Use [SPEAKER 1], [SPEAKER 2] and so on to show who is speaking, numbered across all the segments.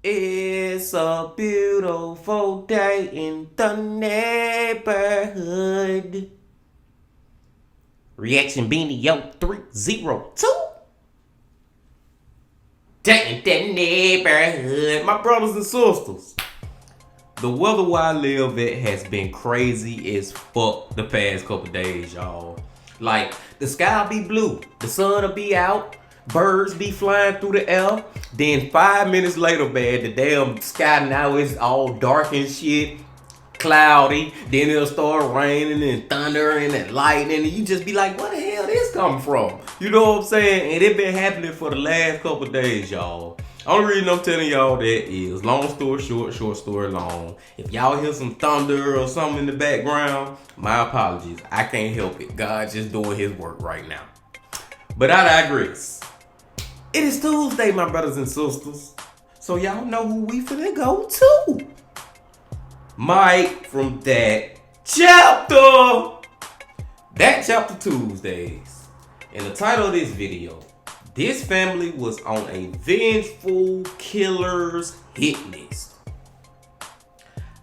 [SPEAKER 1] It's a beautiful day in the neighborhood. Reaction Beanie Yo 302. Day in the neighborhood. My brothers and sisters, the weather where I live at has been crazy as fuck the past couple days, y'all. Like, the sky be blue, the sun will be out, birds be flying through the air. Then 5 minutes later, man, the damn sky now is all dark and shit, cloudy. Then it'll start raining and thundering and lightning, and you just be like, where the hell this come from? You know what I'm saying? And it been happening for the last couple days, y'all. Only reason I'm telling y'all that is, long story short, short story long. If y'all hear some thunder or something in the background, my apologies. I can't help it. God's just doing his work right now. But I digress. It is Tuesday, my brothers and sisters. So y'all know who we finna go to. Mike from That Chapter. That Chapter Tuesdays. And the title of this video, this family was on a vengeful killer's hit list.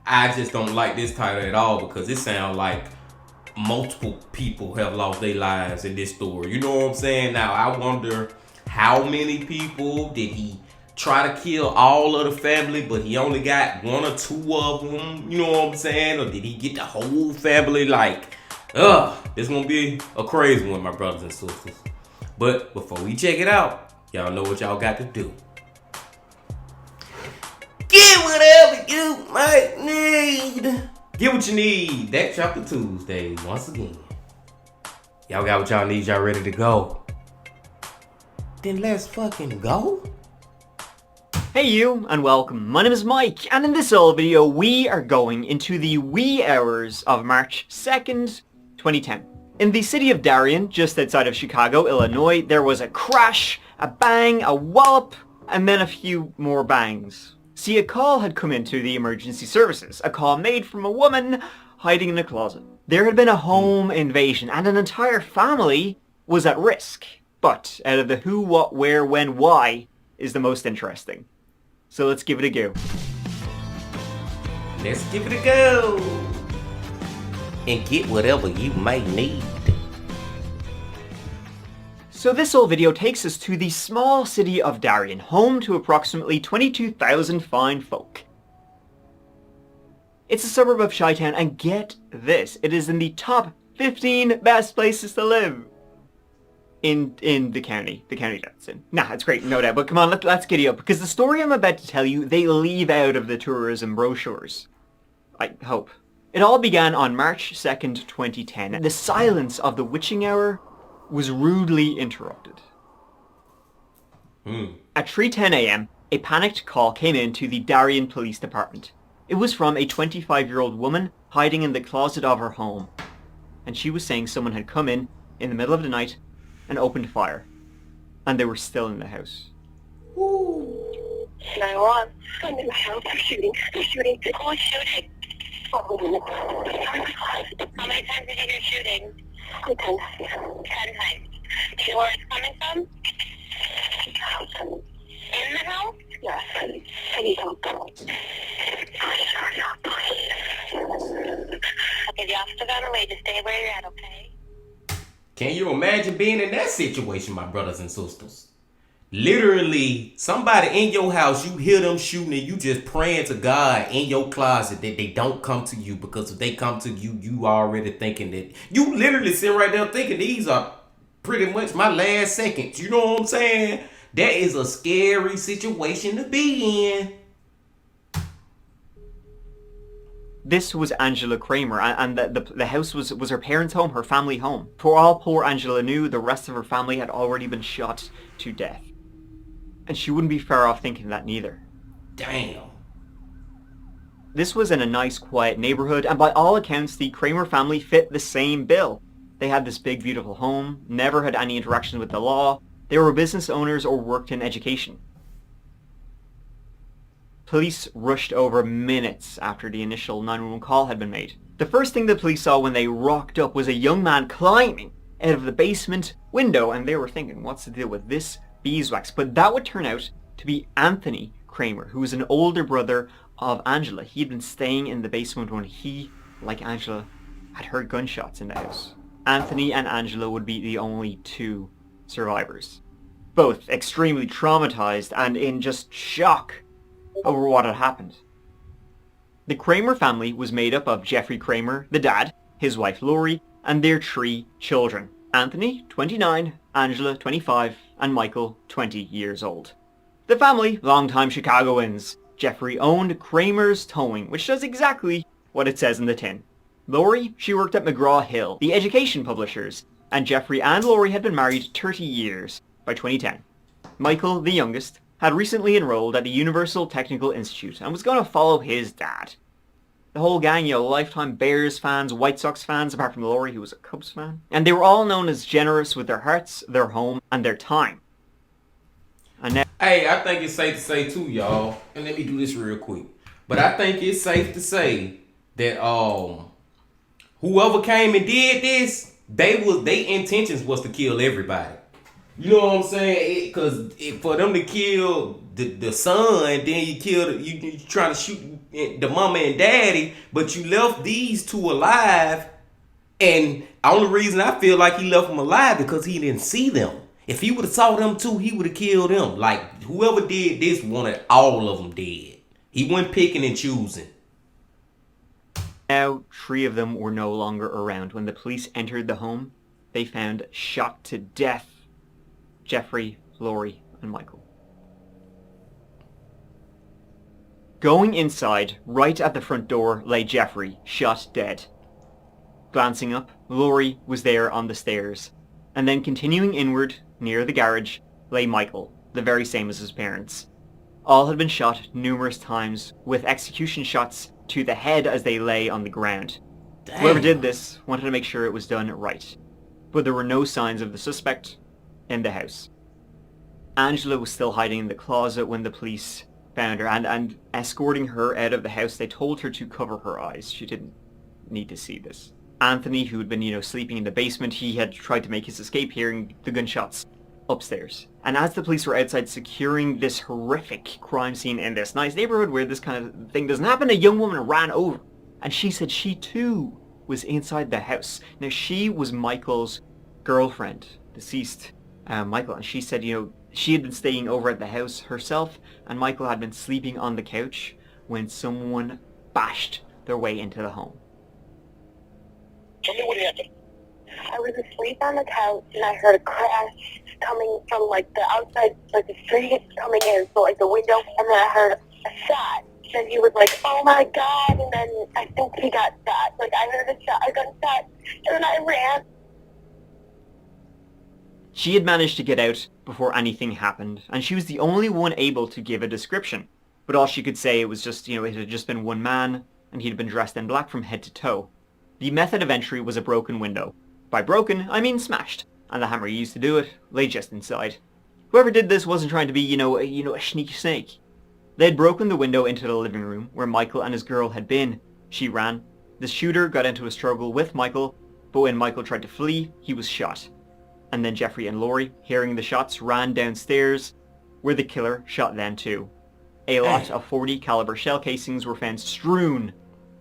[SPEAKER 1] I just don't like this title at all because it sounds like multiple people have lost their lives in this story. You know what I'm saying? Now, I wonder how many people did he try to kill all of the family, but he only got one or two of them? You know what I'm saying? Or did he get the whole family? Like, it's gonna be a crazy one, my brothers and sisters. But before we check it out, y'all know what y'all got to do. Get whatever you might need. Get what you need. That Chapter Tuesday, once again. Y'all got what y'all need, y'all ready to go? Then let's fucking go.
[SPEAKER 2] Hey you, and welcome. My name is Mike, and in this old video, we are going into the wee hours of March 2nd, 2010. In the city of Darien, just outside of Chicago, Illinois, there was a crash, a bang, a wallop, and then a few more bangs. See, a call had come into the emergency services, a call made from a woman hiding in a closet. There had been a home invasion, and an entire family was at risk. But out of the who, what, where, when, why is the most interesting. So let's give it a go.
[SPEAKER 1] Let's give it a go. And get whatever you might need.
[SPEAKER 2] So this whole video takes us to the small city of Darien, home to approximately 22,000 fine folk. It's a suburb of Chi-Town, and get this, it is in the top 15 best places to live in the county that's in. Nah, it's great, no doubt, but come on, let's giddy up, because the story I'm about to tell you, they leave out of the tourism brochures. I hope. It all began on March 2nd, 2010. The silence of the witching hour was rudely interrupted. At 3:10 a.m., a panicked call came in to the Darien Police Department. It was from a 25-year-old woman hiding in the closet of her home. And she was saying someone had come in the middle of the night and opened fire. And they were still in the house.
[SPEAKER 3] 911. I'm in my house. I'm shooting. I'm shooting. Who is shooting? How many times did you hear shooting? 10 times. 10 times. Do you know where it's coming from? In the house? Yes. I need help. Okay, the officer's on the way. Just stay where you're at, okay?
[SPEAKER 1] Can you imagine being in that situation, my brothers and sisters? Literally, somebody in your house, you hear them shooting and you just praying to God in your closet that they don't come to you, because if they come to you, you already thinking that, you literally sitting right there thinking these are pretty much my last seconds. You know what I'm saying? That is a scary situation to be in.
[SPEAKER 2] This was Angela Kramer, and the house was her parents' home, her family home. For all poor Angela knew, the rest of her family had already been shot to death. And she wouldn't be far off thinking that neither.
[SPEAKER 1] Damn.
[SPEAKER 2] This was in a nice, quiet neighborhood, and by all accounts, the Kramer family fit the same bill. They had this big, beautiful home, never had any interaction with the law, they were business owners or worked in education. Police rushed over minutes after the initial 911 call had been made. The first thing the police saw when they rocked up was a young man climbing out of the basement window, and they were thinking, what's the deal with this beeswax? But that would turn out to be Anthony Kramer, who was an older brother of Angela. He had been staying in the basement when he, like Angela, had heard gunshots in the house. Anthony and Angela would be the only two survivors, both extremely traumatized and in just shock over what had happened. The Kramer family was made up of Jeffrey Kramer, the dad, his wife Lori, and their 3 children. Anthony, 29, Angela, 25, and Michael, 20 years old. The family, longtime Chicagoans. Jeffrey owned Kramer's Towing, which does exactly what it says in the tin. Lori, she worked at McGraw-Hill, the education publishers, and Jeffrey and Lori had been married 30 years by 2010. Michael, the youngest, had recently enrolled at the Universal Technical Institute and was going to follow his dad. The whole gang, lifetime Bears fans, White Sox fans, apart from Lori, who was a Cubs fan. And they were all known as generous with their hearts, their home, and their time. And now,
[SPEAKER 1] Hey, I think it's safe to say too, y'all, and let me do this real quick. But I think it's safe to say that whoever came and did this, their intentions was to kill everybody. You know what I'm saying? Because for them to kill the son, then you trying to shoot the mama and daddy, but you left these 2 alive. And only reason I feel like he left them alive because he didn't see them. If he would have saw them too, he would have killed them. Like, whoever did this wanted all of them dead. He wasn't picking and choosing.
[SPEAKER 2] Now, 3 of them were no longer around. When the police entered the home, they found shot to death Jeffrey, Lori, and Michael. Going inside, right at the front door, lay Jeffrey, shot dead. Glancing up, Lori was there on the stairs. And then continuing inward, near the garage, lay Michael, the very same as his parents. All had been shot numerous times, with execution shots to the head as they lay on the ground.
[SPEAKER 1] Damn.
[SPEAKER 2] Whoever did this wanted to make sure it was done right. But there were no signs of the suspect in the house. Angela was still hiding in the closet when the police found her, and escorting her out of the house, they told her to cover her eyes. She didn't need to see this. Anthony, who had been, sleeping in the basement, he had tried to make his escape hearing the gunshots upstairs. And as the police were outside securing this horrific crime scene in this nice neighborhood where this kind of thing doesn't happen, a young woman ran over. And she said she too was inside the house. Now, she was Michael's girlfriend, deceased Michael. And she said, she had been staying over at the house herself, and Michael had been sleeping on the couch when someone bashed their way into the home.
[SPEAKER 3] Tell me what happened. I was asleep on the couch and I heard a crash coming from the outside, the street coming in, so the window, and then I heard a shot. And he was like, "Oh my God!" And then I think he got shot. I heard a gunshot, and then I ran.
[SPEAKER 2] She had managed to get out before anything happened, and she was the only one able to give a description. But all she could say was just, it had just been one man, and he'd been dressed in black from head to toe. The method of entry was a broken window. By broken, I mean smashed, and the hammer used to do it lay just inside. Whoever did this wasn't trying to be, a sneaky snake. They had broken the window into the living room where Michael and his girl had been. She ran. The shooter got into a struggle with Michael, but when Michael tried to flee, he was shot. And then Jeffrey and Lori, hearing the shots, ran downstairs, where the killer shot them too. A lot of .40 caliber shell casings were found strewn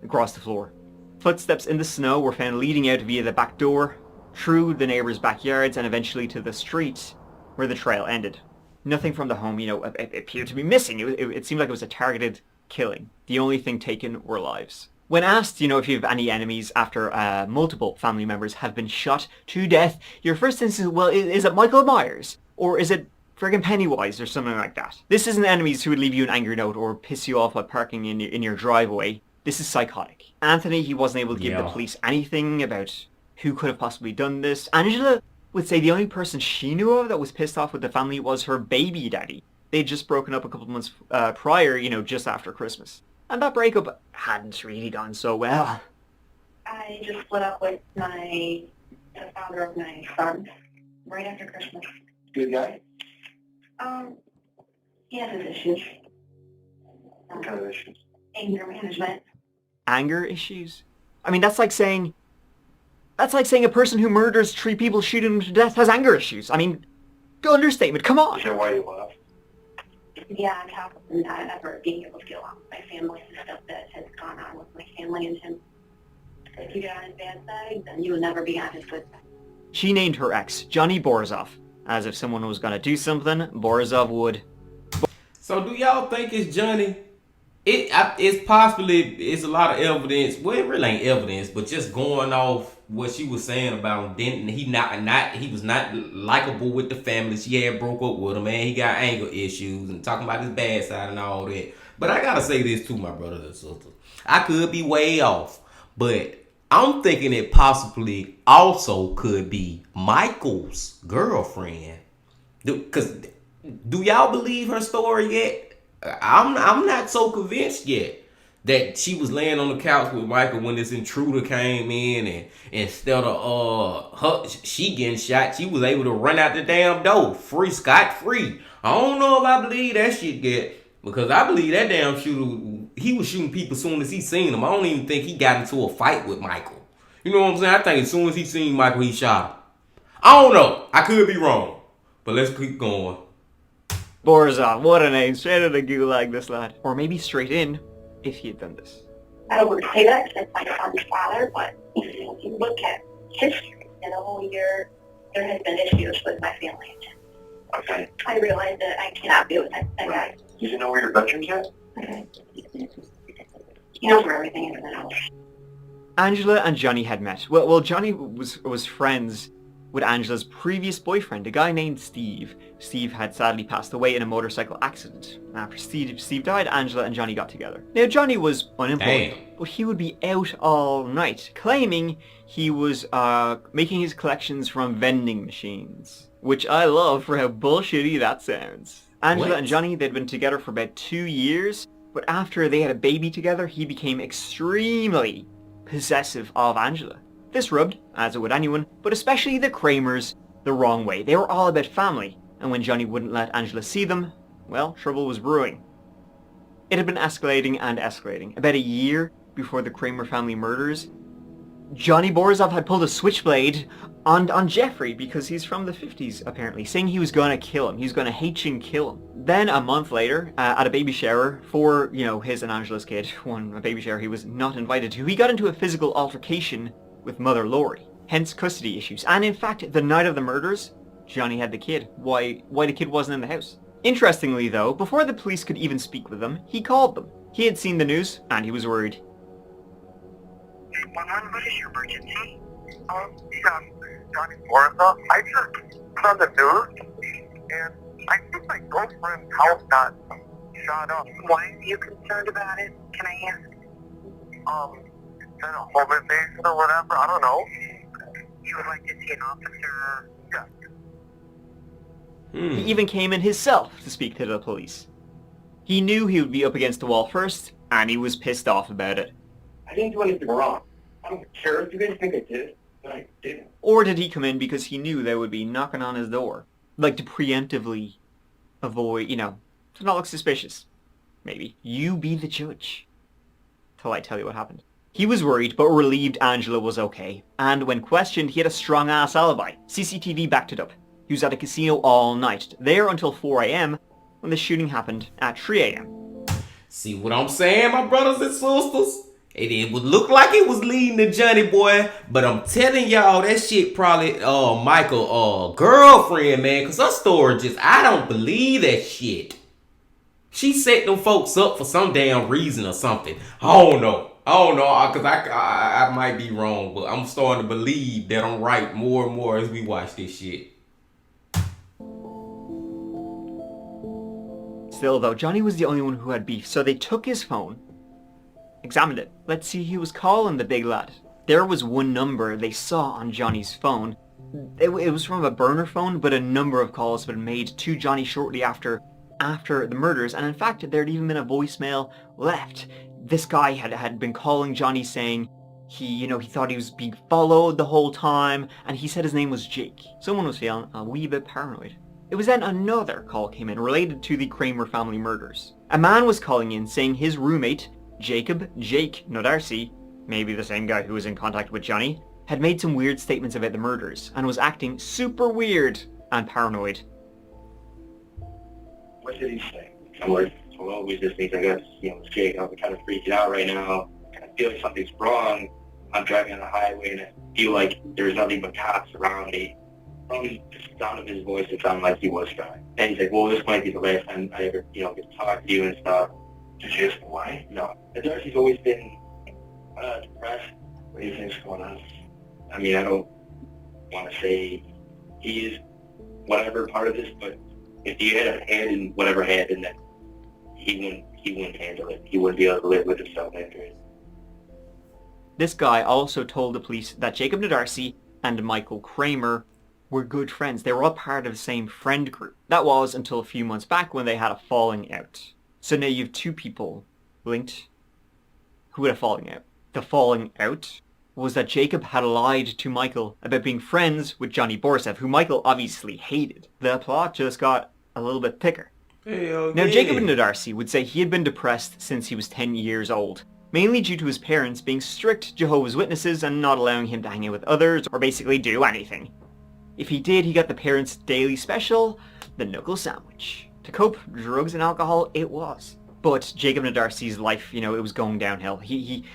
[SPEAKER 2] across the floor. Footsteps in the snow were found leading out via the back door, through the neighbors' backyards, and eventually to the street where the trail ended. Nothing from the home, appeared to be missing. It seemed like it was a targeted killing. The only thing taken were lives. When asked, if you have any enemies after multiple family members have been shot to death, your first instinct, well, is it Michael Myers? Or is it friggin' Pennywise or something like that? This isn't enemies who would leave you an angry note or piss you off while parking in your driveway. This is psychotic. Anthony, he wasn't able to give the police anything about who could have possibly done this. Angela would say the only person she knew of that was pissed off with the family was her baby daddy. They'd just broken up a couple of months prior, just after Christmas. and that breakup hadn't really gone so well.
[SPEAKER 3] I just split up with the father of my son right after Christmas.
[SPEAKER 4] Good guy?
[SPEAKER 3] He has his issues.
[SPEAKER 4] What kind of issues?
[SPEAKER 3] Anger management.
[SPEAKER 2] Anger issues? I mean, that's like saying a person who murders 3 people shooting them to death has anger issues. I mean, understatement, come on!
[SPEAKER 4] Is that why you left?
[SPEAKER 3] Yeah, on top of not ever being able to get along with my family and stuff that has gone on with my family and him. If you get on his bad side, then you will never be on his good side.
[SPEAKER 2] She named her ex, Johnny Borisov, as if someone was gonna do something, Borisov would.
[SPEAKER 1] So do y'all think it's Johnny? It's a lot of evidence. Well, it really ain't evidence, but just going off what she was saying about him. He was not likable with the family. She had broke up with him, man. He got anger issues and talking about his bad side and all that. But I gotta say this to my brothers and sisters. I could be way off, but I'm thinking it possibly also could be Michael's girlfriend. Because do y'all believe her story yet? I'm not so convinced yet that she was laying on the couch with Michael when this intruder came in, and instead of she getting shot, she was able to run out the damn door scot-free. I don't know if I believe that shit yet, because I believe that damn shooter, he was shooting people as soon as he seen them. I don't even think he got into a fight with Michael. You know what I'm saying? I think as soon as he seen Michael, he shot him. I don't know. I could be wrong, but let's keep going.
[SPEAKER 2] Borisov, what a name. Straight out of the gulag, this lad. Or maybe straight in, if he had done this.
[SPEAKER 3] I don't want to say that because it's my son's father, but if you look at history, there has been issues with my family.
[SPEAKER 4] Okay.
[SPEAKER 3] I realize that I cannot be with that guy.
[SPEAKER 4] Did you know where your veterans at?
[SPEAKER 3] He knows where everything is in the house.
[SPEAKER 2] Angela and Johnny had met. Well, Johnny was friends with Angela's previous boyfriend, a guy named Steve. Steve had sadly passed away in a motorcycle accident. After Steve died, Angela and Johnny got together. Now, Johnny was unemployed, but he would be out all night, claiming he was making his collections from vending machines. Which I love for how bullshitty that sounds. Angela and Johnny, they'd been together for about 2 years, but after they had a baby together, he became extremely possessive of Angela. This rubbed, as it would anyone, but especially the Kramers, the wrong way. They were all about family, and when Johnny wouldn't let Angela see them, well, trouble was brewing. It had been escalating and escalating. About a year before the Kramer family murders, Johnny Borisov had pulled a switchblade on Jeffrey, because he's from the 50s, apparently, saying he was gonna kill him. He was gonna H-ing kill him. Then, a month later, at a baby shower for, his and Angela's kid, a baby shower he was not invited to, he got into a physical altercation with Mother Laurie, hence custody issues. And in fact, the night of the murders, Johnny had the kid. Why the kid wasn't in the house? Interestingly though, before the police could even speak with them, he called them. He had seen the news, and he was worried.
[SPEAKER 5] 100, what is your emergency? Johnny Borisov. I just saw the news, and I think my girlfriend's house got shot up.
[SPEAKER 3] Why are you concerned about it? Can I ask?
[SPEAKER 5] Is that a home invasion or whatever? I don't know.
[SPEAKER 3] You would like to see an officer?
[SPEAKER 5] Yeah.
[SPEAKER 2] He even came in himself to speak to the police. He knew he would be up against the wall first, and he was pissed off about it.
[SPEAKER 4] I didn't do anything wrong. I don't care if you guys think I did, but I didn't.
[SPEAKER 2] Or did he come in because he knew they would be knocking on his door? Like to preemptively avoid, to not look suspicious. Maybe. You be the judge. Till I tell you what happened. He was worried, but relieved Angela was okay. And when questioned, he had a strong-ass alibi. CCTV backed it up. He was at a casino all night, there until 4 a.m, when the shooting happened at 3 a.m.
[SPEAKER 1] See what I'm saying, my brothers and sisters? It would look like it was leading to Johnny boy, but I'm telling y'all that shit probably Michael girlfriend, man, cause her story I don't believe that shit. She set them folks up for some damn reason or something. I don't know, cause I might be wrong, but I'm starting to believe that I'm right more and more as we watch this shit.
[SPEAKER 2] Still though, Johnny was the only one who had beef, so they took his phone, examined it. Let's see who was calling the big lad. There was one number they saw on Johnny's phone. It was from a burner phone, but a number of calls had been made to Johnny shortly after the murders, and in fact there had even been a voicemail left. This guy had been calling Johnny saying he thought he was being followed the whole time, and he said his name was Jake. Someone was feeling a wee bit paranoid. It was then another call came in related to the Kramer family murders. A man was calling in saying his roommate, Jake Nodarcy, maybe the same guy who was in contact with Johnny, had made some weird statements about the murders and was acting super weird and paranoid.
[SPEAKER 4] What did he say? I'm like, well, we just need to, I guess, it's Jake. I'm kind of freaking out right now. I feel like something's wrong. I'm driving on the highway and I feel like there's nothing but cops around me. From the sound of his voice, it sounded like he was driving. And he's like, well, this might be the last time I ever, get to talk to you and stuff. Did you ask why? No. Darcy's always been depressed. What do you think's going on? I mean, I don't want to say he is whatever part of this, but if you had a hand in whatever happened, then he wouldn't handle it. He wouldn't be able to live with himself after it.
[SPEAKER 2] This guy also told the police that Jacob Nodarcy and Michael Kramer were good friends. They were all part of the same friend group. That was until a few months back when they had a falling out. So now you have two people linked who had a falling out. The falling out was that Jacob had lied to Michael about being friends with Johnny Borsev, who Michael obviously hated. The plot just got a little bit thicker. Now, Jacob Nodarcy would say he had been depressed since he was 10 years old, mainly due to his parents being strict Jehovah's Witnesses and not allowing him to hang out with others or basically do anything. If he did, he got the parents' daily special, the knuckle sandwich. To cope, drugs and alcohol it was. But Jacob Nodarcy's life, it was going downhill.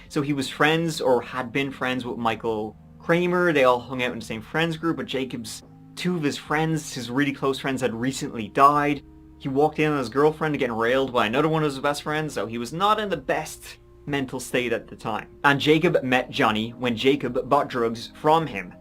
[SPEAKER 2] So he was friends or had been friends with Michael Kramer. They all hung out in the same friends group, but two of his friends, his really close friends, had recently died. He walked in on his girlfriend getting railed by another one of his best friends, so he was not in the best mental state at the time. And Jacob met Johnny when Jacob bought drugs from him.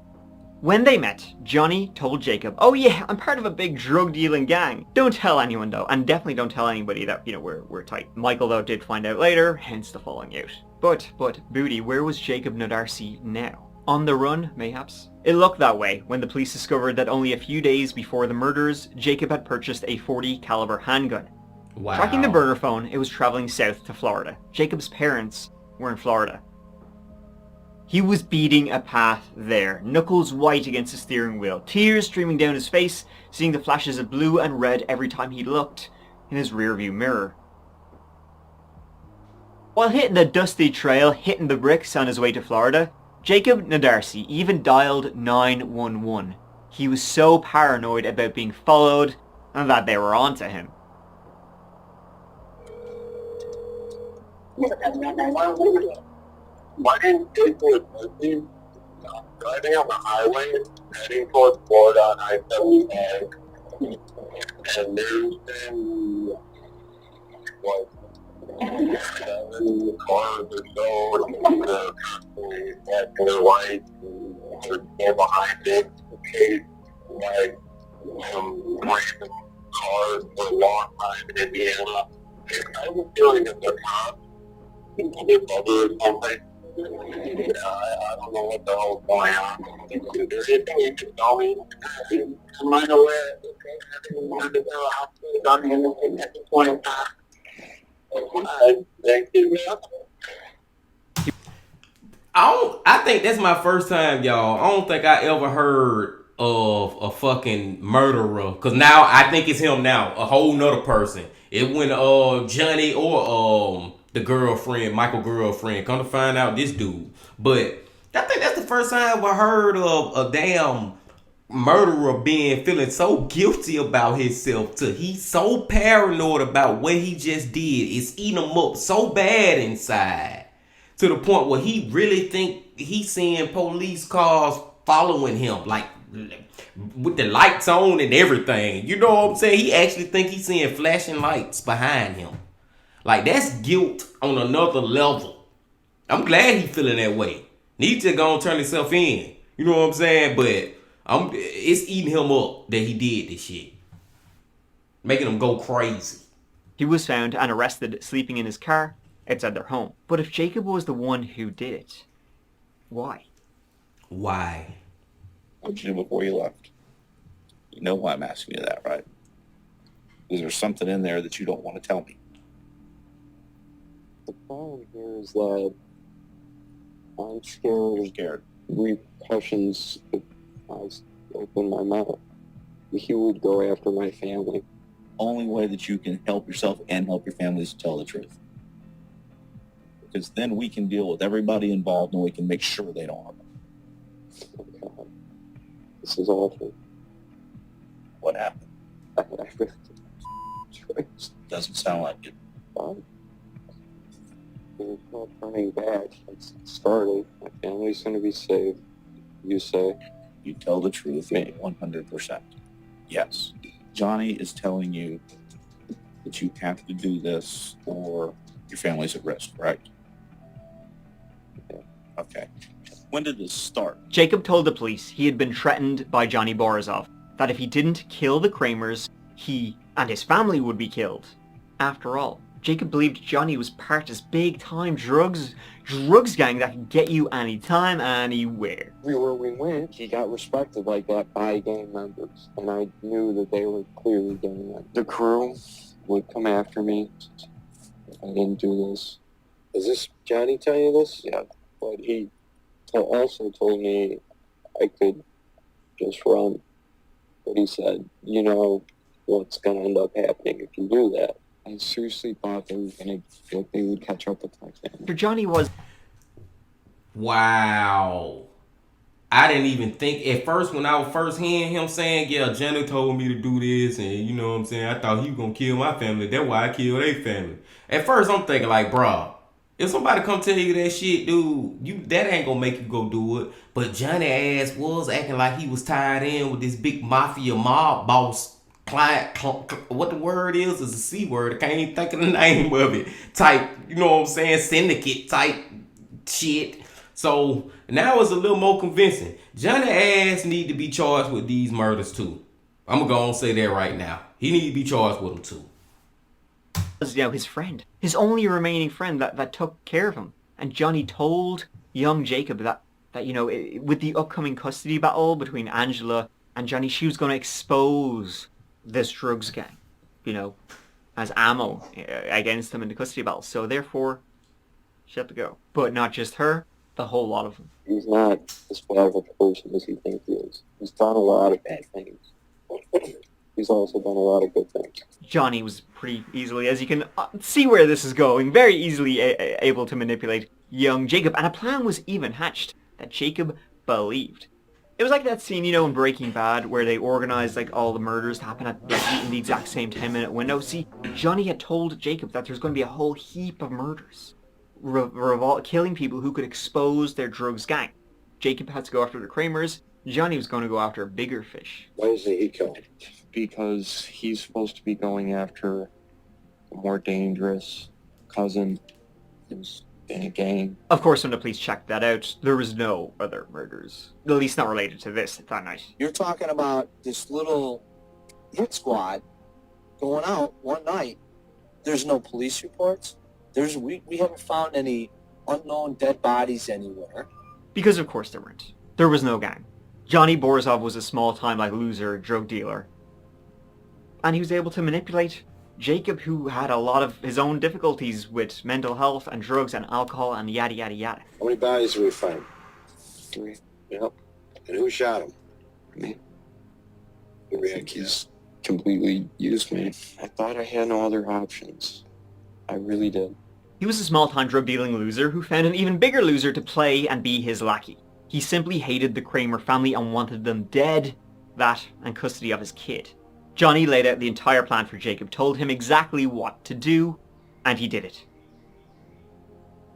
[SPEAKER 2] When they met, Johnny told Jacob, oh yeah, I'm part of a big drug dealing gang. Don't tell anyone though, and definitely don't tell anybody that, we're tight. Michael though did find out later, hence the falling out. But, Booty, where was Jacob Nodarcy now? On the run, mayhaps? It looked that way when the police discovered that only a few days before the murders, Jacob had purchased a .40 caliber handgun.
[SPEAKER 1] Wow.
[SPEAKER 2] Tracking the burner phone, it was traveling south to Florida. Jacob's parents were in Florida. He was beating a path there, knuckles white against the steering wheel, tears streaming down his face, seeing the flashes of blue and red every time he looked in his rearview mirror. While hitting the dusty trail, hitting the bricks on his way to Florida, Jacob Nodarcy even dialed 911. He was so paranoid about being followed and that they were onto him.
[SPEAKER 5] Why didn't you driving on the highway, heading towards Florida on I-75, and there's been, 7 cars or so, and they're constantly flashing their lights, and they're behind it, chased by some random cars for a long time in Indiana. I have a feeling that they're cops, their brother or something. I don't know what the hell's going on. Is there anything you can tell me? Am I aware that they haven't to go out and done anything at this point in time? Thank you.
[SPEAKER 1] I think that's my first time, y'all. I don't think I ever heard of a fucking murderer. Cause now I think it's him now. A whole nother person. It went Johnny or the girlfriend, Michael girlfriend. Come to find out this dude. But I think that's the first time I heard of a damn murderer feeling so guilty about himself to he's so paranoid about what he just did. It's eating him up so bad inside. To the point where he really think he's seeing police cars following him. Like with the lights on and everything. You know what I'm saying? He actually think he's seeing flashing lights behind him. Like, that's guilt on another level. I'm glad he feeling that way. He just gonna turn himself in. You know what I'm saying? But it's eating him up that he did this shit. Making him go crazy.
[SPEAKER 2] He was found and arrested sleeping in his car outside their home. But if Jacob was the one who did it, why?
[SPEAKER 1] Why?
[SPEAKER 6] What'd you do before you left? You know why I'm asking you that, right? Because there's something in there that you don't want to tell me.
[SPEAKER 7] The problem here is that I'm scared.
[SPEAKER 6] You're scared.
[SPEAKER 7] Repercussions if I open my mouth. He would go after my family.
[SPEAKER 6] Only way that you can help yourself and help your family is to tell the truth. Because then we can deal with everybody involved and we can make sure they don't harm them.
[SPEAKER 7] Oh God, this is awful.
[SPEAKER 6] What happened?
[SPEAKER 7] I really choice.
[SPEAKER 6] Doesn't sound like it.
[SPEAKER 7] There's no turning back. It's started. My family's going to be safe. You say?
[SPEAKER 6] You tell the truth, 100%. Yes. Johnny is telling you that you have to do this or your family's at risk, right?
[SPEAKER 7] Yeah.
[SPEAKER 6] Okay. When did this start?
[SPEAKER 2] Jacob told the police he had been threatened by Johnny Borisov, that if he didn't kill the Kramers, he and his family would be killed. After all, Jacob believed Johnny was part of this big-time drugs gang that could get you anytime, anywhere.
[SPEAKER 7] Everywhere we went, he got respected like that by gang members, and I knew that they were clearly gang members. The crew would come after me if I didn't do this. Does this Johnny tell you this? Yeah, but he also told me I could just run. But he said, you know what's going to end up happening if you do that. I seriously thought they would catch up with my family.
[SPEAKER 2] After Johnny was...
[SPEAKER 1] Wow. I didn't even think at first when I was first hearing him saying, yeah, Johnny told me to do this, and you know what I'm saying, I thought he was going to kill my family. That's why I killed their family. At first I'm thinking like, bro, if somebody come tell you that shit, dude, that ain't going to make you go do it. But Johnny ass was acting like he was tied in with this big mafia mob boss client, what the word is a C word. I can't even think of the name of it. Type, you know what I'm saying, syndicate type shit. So now it's a little more convincing. Johnny ass need to be charged with these murders too. I'm gonna go and say that right now. He need to be charged with them too.
[SPEAKER 2] You know, his friend, his only remaining friend that took care of him. And Johnny told young Jacob that you know, with the upcoming custody battle between Angela and Johnny, she was going to expose this drugs gang, you know, as ammo against them in the custody battle. So therefore, she had to go. But not just her, the whole lot of them.
[SPEAKER 7] He's not as bad of a person as he thinks he is. He's done a lot of bad things. He's also done a lot of good things.
[SPEAKER 2] Johnny was pretty easily, as you can see where this is going, very easily able to manipulate young Jacob. And a plan was even hatched that Jacob believed. It was like that scene, you know, in Breaking Bad where they organized like all the murders to happen at in the exact same 10-minute window. See, Johnny had told Jacob that there's going to be a whole heap of murders, killing people who could expose their drugs gang. Jacob had to go after the Kramers. Johnny was going to go after a bigger fish.
[SPEAKER 7] Why isn't he killed? Because he's supposed to be going after a more dangerous cousin who's in a gang.
[SPEAKER 2] Of course, when the police checked that out, there was no other murders. At least not related to this that night.
[SPEAKER 8] You're talking about this little hit squad going out one night. There's no police reports. We haven't found any unknown dead bodies anywhere.
[SPEAKER 2] Because of course there weren't. There was no gang. Johnny Borisov was a small-time loser, drug dealer. And he was able to manipulate Jacob, who had a lot of his own difficulties with mental health and drugs and alcohol and yada yada yada.
[SPEAKER 9] How many bodies did we find?
[SPEAKER 7] 3. Yep.
[SPEAKER 9] And who shot him?
[SPEAKER 7] Me.
[SPEAKER 9] He's
[SPEAKER 7] Completely used me. I thought I had no other options. I really did.
[SPEAKER 2] He was a small-time drug-dealing loser who found an even bigger loser to play and be his lackey. He simply hated the Kramer family and wanted them dead, that, and custody of his kid. Johnny laid out the entire plan for Jacob, told him exactly what to do, and he did it.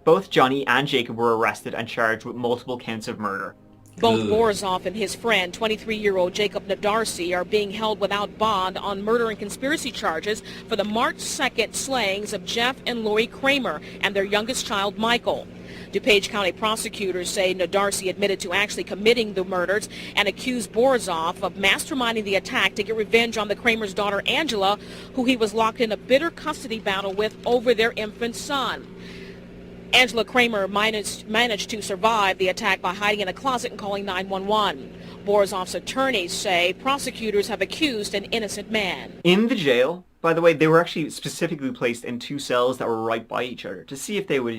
[SPEAKER 2] Both Johnny and Jacob were arrested and charged with multiple counts of murder.
[SPEAKER 10] Both Borisov and his friend, 23-year-old Jacob Nadarsi, are being held without bond on murder and conspiracy charges for the March 2nd slayings of Jeff and Lori Kramer and their youngest child, Michael. DuPage County prosecutors say Nadarsi admitted to actually committing the murders and accused Borisov of masterminding the attack to get revenge on the Kramer's daughter, Angela, who he was locked in a bitter custody battle with over their infant son. Angela Kramer managed to survive the attack by hiding in a closet and calling 911. Borisov's attorneys say prosecutors have accused an innocent man.
[SPEAKER 2] In the jail, by the way, they were actually specifically placed in two cells that were right by each other to see if they would,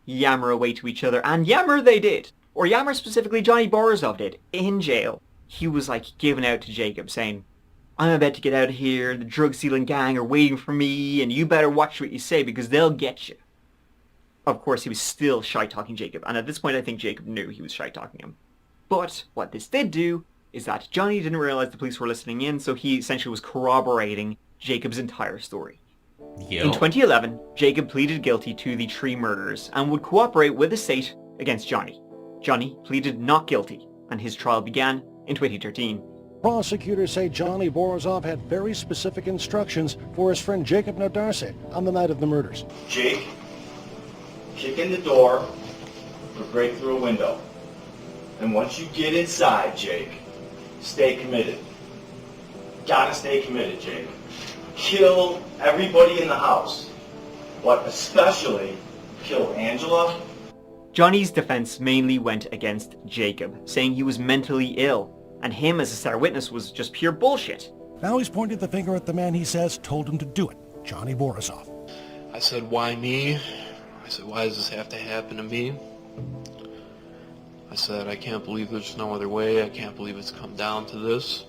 [SPEAKER 2] yammer away to each other. And yammer they did. Or yammer specifically Johnny Borisov did. In jail, he was giving out to Jacob saying, I'm about to get out of here, the drug-stealing gang are waiting for me, and you better watch what you say because they'll get you. Of course, he was still shy-talking Jacob, and at this point I think Jacob knew he was shy-talking him. But what this did do is that Johnny didn't realize the police were listening in, so he essentially was corroborating Jacob's entire story.
[SPEAKER 1] Yep.
[SPEAKER 2] In 2011, Jacob pleaded guilty to the 3 murders and would cooperate with the state against Johnny. Johnny pleaded not guilty, and his trial began in 2013.
[SPEAKER 11] Prosecutors say Johnny Borisov had very specific instructions for his friend Jacob Nadarse on the night of the murders.
[SPEAKER 12] Jake, kick in the door or break through a window. And once you get inside, Jake, stay committed. Gotta stay committed, Jake. Kill everybody in the house, but especially kill Angela.
[SPEAKER 2] Johnny's defense mainly went against Jacob, saying he was mentally ill, and him as a star witness was just pure bullshit.
[SPEAKER 11] Now he's pointed the finger at the man he says told him to do it, Johnny Borisov.
[SPEAKER 13] I said, why me? I said, why does this have to happen to me? I said, I can't believe there's no other way. I can't believe it's come down to this.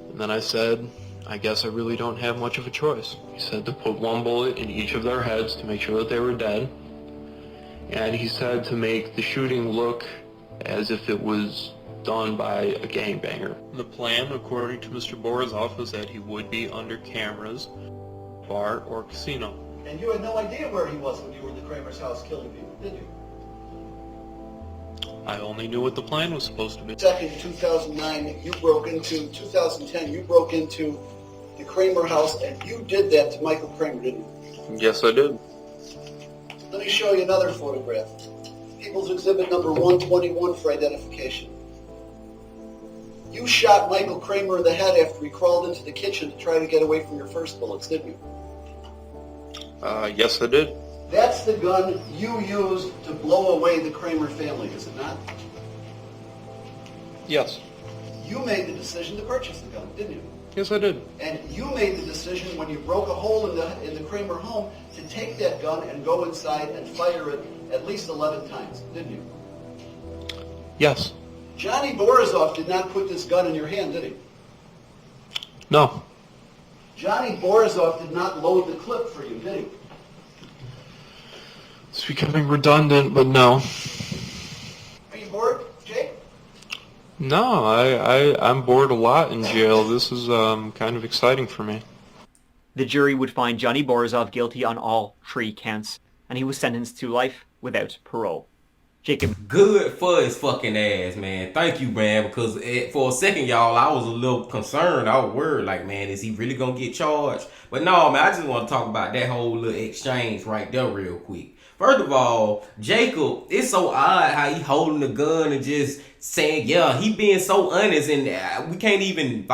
[SPEAKER 13] And then I said, I guess I really don't have much of a choice. He said to put 1 bullet in each of their heads to make sure that they were dead. And he said to make the shooting look as if it was done by a gangbanger. The plan, according to Mr. Borisov, was that he would be under cameras, bar or casino.
[SPEAKER 14] And you had no idea where he was when you were in the Kramer's house killing people, did you?
[SPEAKER 13] I only knew what the plan was supposed to be.
[SPEAKER 14] Second, 2010, you broke into the Kramer house, and you did that to Michael Kramer, didn't you?
[SPEAKER 13] Yes, I did.
[SPEAKER 14] Let me show you another photograph. People's Exhibit number 121 for identification. You shot Michael Kramer in the head after he crawled into the kitchen to try to get away from your first bullets, didn't you?
[SPEAKER 13] Yes, I did.
[SPEAKER 14] That's the gun you used to blow away the Kramer family, is it not?
[SPEAKER 13] Yes.
[SPEAKER 14] You made the decision to purchase the gun, didn't you?
[SPEAKER 13] Yes, I did.
[SPEAKER 14] And you made the decision when you broke a hole in the Kramer home to take that gun and go inside and fire it at least 11 times, didn't you?
[SPEAKER 13] Yes.
[SPEAKER 14] Johnny Borisov did not put this gun in your hand, did he?
[SPEAKER 13] No.
[SPEAKER 14] Johnny Borisov did not load the clip for you, did he?
[SPEAKER 13] It's becoming redundant, but no.
[SPEAKER 14] Are you bored, Jake?
[SPEAKER 13] No, I'm bored a lot in jail. This is kind of exciting for me.
[SPEAKER 2] The jury would find Johnny Borisov guilty on all 3 counts, and he was sentenced to life without parole. Jacob.
[SPEAKER 1] Good for his fucking ass, man. Thank you, man, because for a second, y'all, I was a little concerned. I was worried, man, is he really gonna get charged? But no, man, I just want to talk about that whole little exchange right there real quick. First of all, Jacob, it's so odd how he holding the gun and just saying, yeah, he being so honest, and we can't even,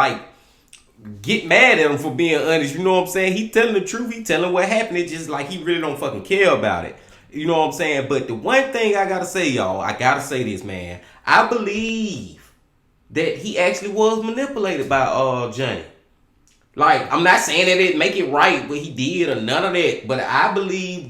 [SPEAKER 1] get mad at him for being honest. You know what I'm saying? He telling the truth. He telling what happened. It's just like he really don't fucking care about it. You know what I'm saying? But the one thing I gotta say, y'all, I gotta say this, man. I believe that he actually was manipulated by Johnny. I'm not saying that it make it right what he did or none of that, but I believe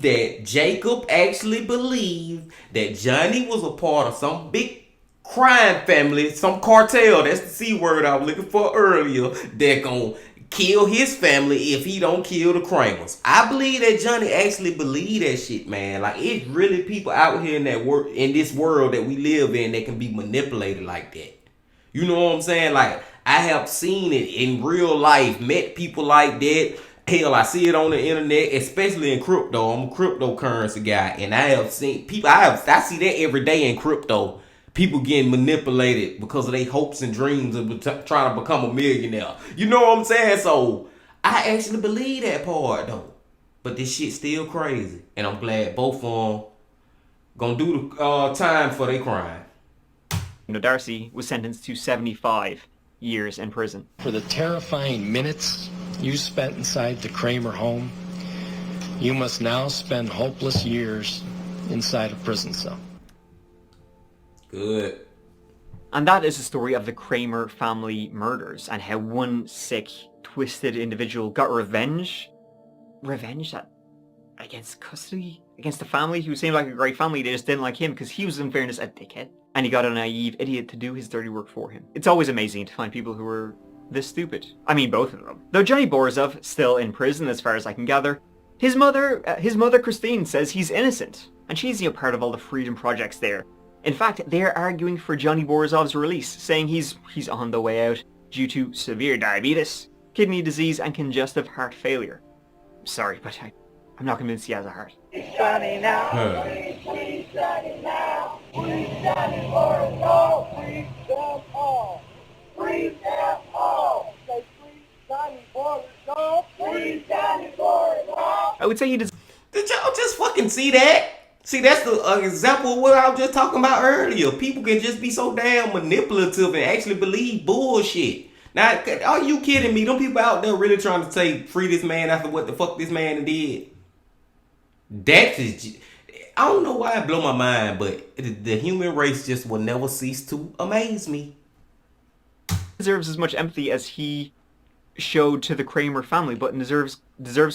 [SPEAKER 1] that Jacob actually believed that Johnny was a part of some big crime family, some cartel, that's the C word I was looking for earlier, that gonna kill his family if he don't kill the Kramers. I believe that Johnny actually believed that shit, man. It's really people out here in this world that we live in that can be manipulated like that. You know what I'm saying? I have seen it in real life, met people like that. Hell, I see it on the internet, especially in crypto. I'm a cryptocurrency guy, and I have seen people. I see that every day in crypto. People getting manipulated because of their hopes and dreams of trying to become a millionaire. You know what I'm saying? So I actually believe that part though. But this shit still crazy, and I'm glad both of them gonna do the time for their crime.
[SPEAKER 2] Darcy was sentenced to 75 years in prison.
[SPEAKER 15] For the terrifying minutes you spent inside the Kramer home, You must now spend hopeless years inside a prison cell.
[SPEAKER 1] Good.
[SPEAKER 2] And that is the story of the Kramer family murders and how one sick, twisted individual got revenge that against custody, against the family who seemed like a great family. They just didn't like him because he was, in fairness, a dickhead. And he got a naive idiot to do his dirty work for him. It's always amazing to find people who are this stupid. I mean, both of them. Though Johnny Borisov, still in prison as far as I can gather, his mother Christine says he's innocent. And she's, part of all the freedom projects there. In fact, they're arguing for Johnny Borisov's release, saying he's on the way out due to severe diabetes, kidney disease, and congestive heart failure. Sorry, but I'm not convinced he has a heart.
[SPEAKER 16] Johnny now. Please, Johnny now. Please, Johnny Borisov. Please, them all. Please, them all. Say, please, Johnny Borisov. Please, Johnny Borisov.
[SPEAKER 2] I would say he does.
[SPEAKER 1] Did y'all just fucking see that? See, that's the example of what I was just talking about earlier. People can just be so damn manipulative and actually believe bullshit. Now, are you kidding me? Them people out there really trying to say free this man after what the fuck this man did? That is, I don't know why it blow my mind, but the human race just will never cease to amaze me.
[SPEAKER 2] Deserves as much empathy as he showed to the Kramer family, but deserves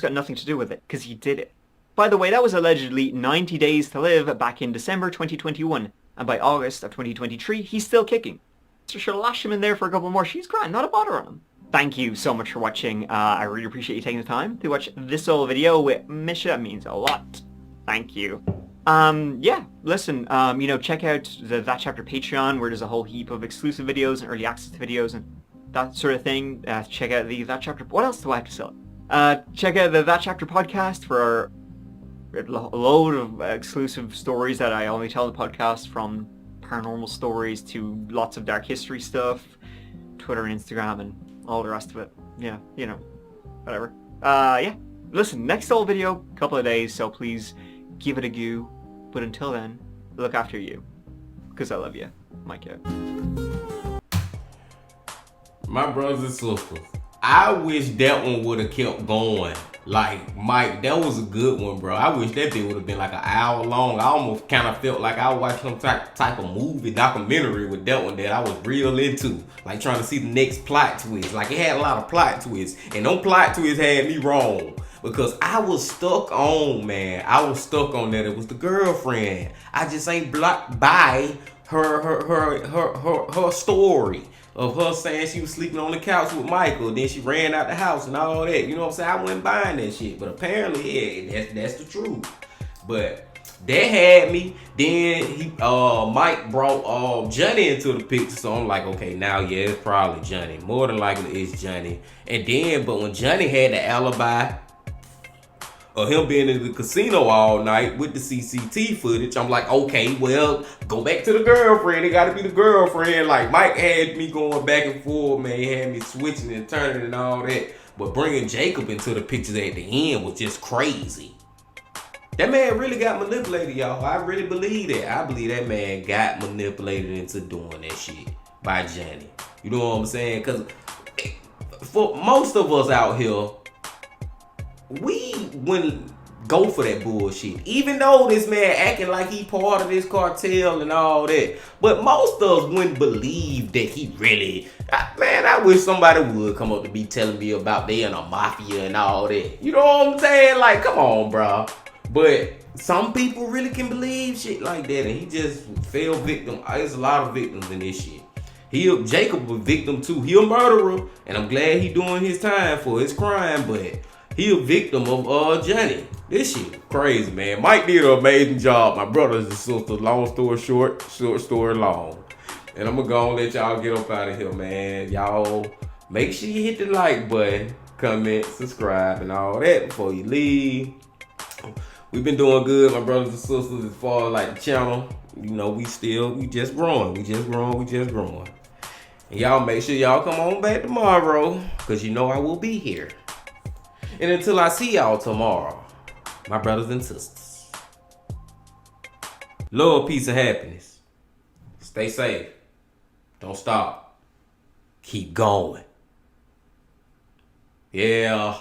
[SPEAKER 2] got nothing to do with it because he did it. By the way, that was allegedly 90 days to live back in December 2021, and by August of 2023, he's still kicking. So she'll lash him in there for a couple more. She's grand, not a bother on him. Thank you so much for watching. I really appreciate you taking the time to watch this whole video with Misha. That means a lot. Thank you. Yeah, listen, check out the That Chapter Patreon, where there's a whole heap of exclusive videos and early access videos and that sort of thing. Check out the That Chapter... What else do I have to sell? Check out the That Chapter podcast for a load of exclusive stories that I only tell in the podcast, from paranormal stories to lots of dark history stuff, Twitter and Instagram and all the rest of it. Yeah, whatever. Yeah. Listen, next whole video, couple of days, so please give it a go. But until then, look after you. Because I love you. Mike out.
[SPEAKER 1] My brothers and sisters, I wish that one would have kept going. Like, Mike, that was a good one, bro. I wish that bit would have been like an hour long. I almost kind of felt like I was watching some type of movie, documentary with that one that I was real into. Like, trying to see the next plot twist. Like, it had a lot of plot twists. And those plot twists had me wrong. Because I was stuck on, man. I was stuck on that. It was the girlfriend. I just ain't blocked by her story of her saying she was sleeping on the couch with Michael. Then she ran out the house and all that. You know what I'm saying? I wasn't buying that shit. But apparently, yeah, that's the truth. But that had me. Then Mike brought Johnny into the picture. So I'm like, okay, now yeah, it's probably Johnny. More than likely it's Johnny. And then, but when Johnny had the alibi of him being in the casino all night with the CCTV footage, I'm like, okay, well, go back to the girlfriend. It gotta be the girlfriend. Like, Mike had me going back and forth, man. He had me switching and turning and all that. But bringing Jacob into the pictures at the end was just crazy. That man really got manipulated, y'all. I really believe that. I believe that man got manipulated into doing that shit by Johnny. You know what I'm saying? Because for most of us out here, we wouldn't go for that bullshit. Even though this man acting like he part of this cartel and all that. But most of us wouldn't believe that he really... Man, I wish somebody would come up to be telling me about they in a mafia and all that. You know what I'm saying? Like, come on, bro. But some people really can believe shit like that. And he just fell victim. There's a lot of victims in this shit. Jacob was victim too. He a murderer. And I'm glad he doing his time for his crime. But... he a victim of Johnny. This shit crazy, man. Mike did an amazing job. My brothers and sisters, long story short story long. And I'm gonna go and let y'all get up out of here, man. Y'all make sure you hit the like button, comment, subscribe, and all that before you leave. We've been doing good, my brothers and sisters, as far as like the channel. You know, we just growing. We just growing. And y'all make sure y'all come on back tomorrow, because you know I will be here. And until I see y'all tomorrow, my brothers and sisters, love, peace, and happiness. Stay safe. Don't stop. Keep going. Yeah.